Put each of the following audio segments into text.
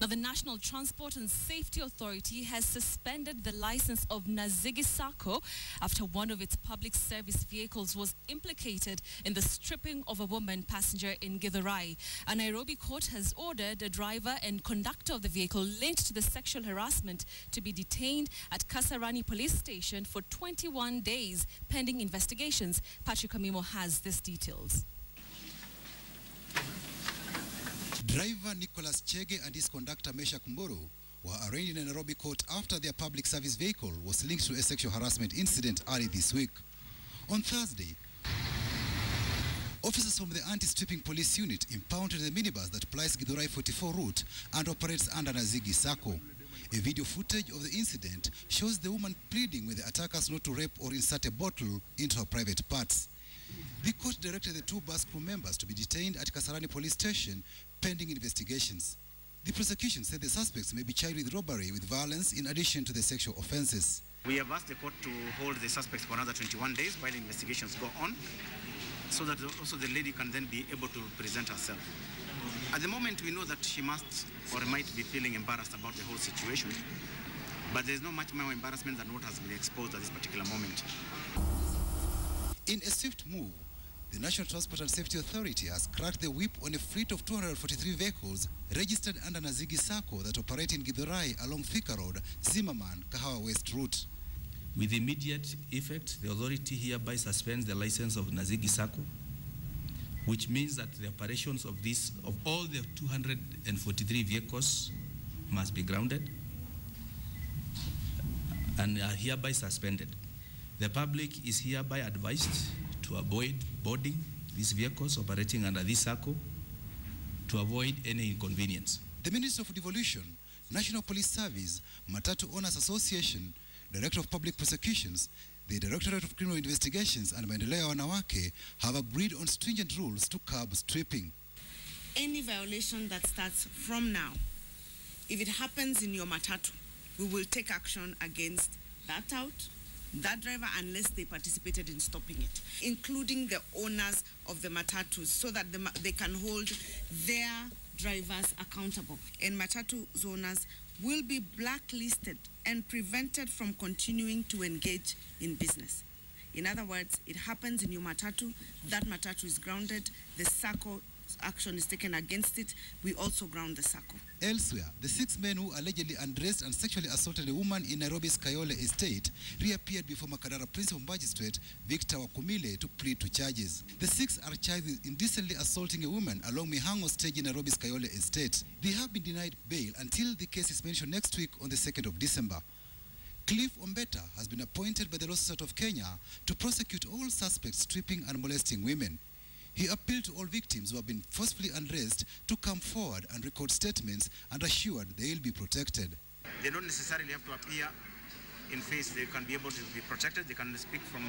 Now, the National Transport and Safety Authority has suspended the license of Nazigi Sacco after one of its public service vehicles was implicated in the stripping of a woman passenger in Githurai. A Nairobi court has ordered the driver and conductor of the vehicle linked to the sexual harassment to be detained at Kasarani Police Station for 21 days pending investigations. Patrick Amimo has these details. Driver Nicholas Chege and his conductor Mesha Kumboro were arraigned in a Nairobi court after their public service vehicle was linked to a sexual harassment incident early this week. On Thursday, officers from the anti-stripping police unit impounded the minibus that plies Githurai 44 route and operates under Nazigi Sacco. A video footage of the incident shows the woman pleading with the attackers not to rape or insert a bottle into her private parts. The court directed the two bus crew members to be detained at Kasarani Police Station pending investigations. The prosecution said the suspects may be charged with robbery with violence in addition to the sexual offenses. We have asked the court to hold the suspects for another 21 days while investigations go on, so that also the lady can then be able to present herself. At the moment, we know that she must or might be feeling embarrassed about the whole situation, but there's not much more embarrassment than what has been exposed at this particular moment. In a swift move, the National Transport and Safety Authority has cracked the whip on a fleet of 243 vehicles registered under Nazigi Sacco that operate in Githurai along Thika Road, Zimmerman, Kahawa West route. With immediate effect, the authority hereby suspends the license of Nazigi Sacco, which means that the operations of all the 243 vehicles must be grounded and are hereby suspended. The public is hereby advised to avoid boarding these vehicles operating under this Sacco to avoid any inconvenience. The Minister of Devolution, National Police Service, Matatu Owners Association, Director of Public Prosecutions, the Directorate of Criminal Investigations and Maendeleo ya Wanawake have agreed on stringent rules to curb stripping. Any violation that starts from now, if it happens in your matatu, we will take action against that that driver unless they participated in stopping it, including the owners of the matatus, so that they can hold their drivers accountable. And matatu owners will be blacklisted and prevented from continuing to engage in business. In other words, it happens in your matatu, that matatu is grounded, the Sacco action is taken against it, we also ground the Sacco. Elsewhere, the 6 men who allegedly undressed and sexually assaulted a woman in Nairobi's Kayole estate reappeared before Makadara Principal Magistrate Victor Wakumile to plead to charges. The 6 are charged with indecently assaulting a woman along Mihango Stage in Nairobi's Kayole estate. They have been denied bail until the case is mentioned next week on the 2nd of December. Cliff Ombeta has been appointed by the Law Society of Kenya to prosecute all suspects stripping and molesting women. He appealed to all victims who have been forcefully undressed to come forward and record statements and assured they will be protected. They don't necessarily have to appear in face. They can be able to be protected. They can speak from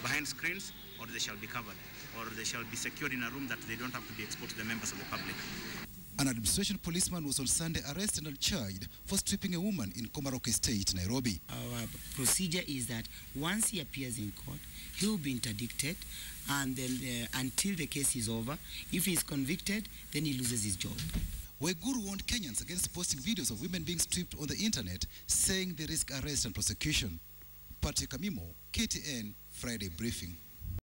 behind screens, or they shall be covered, or they shall be secured in a room that they don't have to be exposed to the members of the public. An administration policeman was on Sunday arrested and charged for stripping a woman in Komaroke Estate, Nairobi. Our procedure is that once he appears in court, he will be interdicted, and then until the case is over, if he is convicted, then he loses his job. Waiguru warned Kenyans against posting videos of women being stripped on the internet, saying they risk arrest and prosecution. Patrick Amimo, KTN, Friday Briefing.